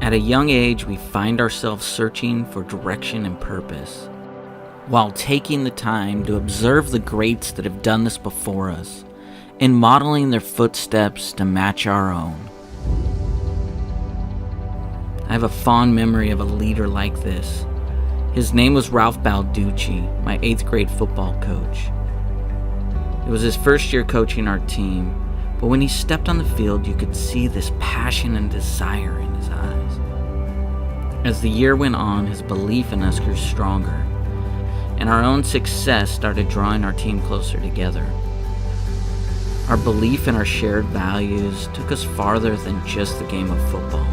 At a young age, we find ourselves searching for direction and purpose, while taking the time to observe the greats that have done this before us and modeling their footsteps to match our own. I have a fond memory of a leader like this. His name was Ralph Balducci, my 8th grade football coach. It was his first year coaching our team, but when he stepped on the field, you could see this passion and desire in his eyes. As the year went on, his belief in us grew stronger, and our own success started drawing our team closer together. Our belief in our shared values took us farther than just the game of football.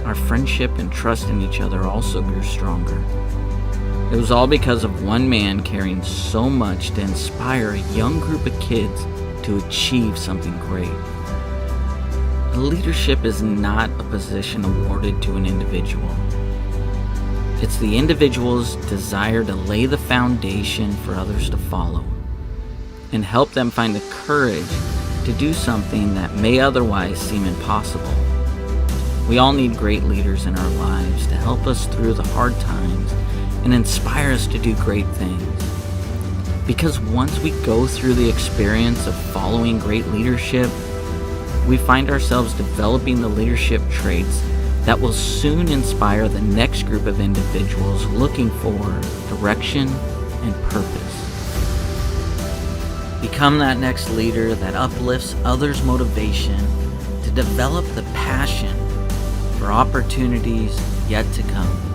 Our friendship and trust in each other also grew stronger. It was all because of one man caring so much to inspire a young group of kids to achieve something great. Leadership is not a position awarded to an individual. It's the individual's desire to lay the foundation for others to follow and help them find the courage to do something that may otherwise seem impossible. We all need great leaders in our lives to help us through the hard times and inspire us to do great things. Because once we go through the experience of following great leadership, we find ourselves developing the leadership traits that will soon inspire the next group of individuals looking for direction and purpose. Become that next leader that uplifts others' motivation to develop the passion for opportunities yet to come.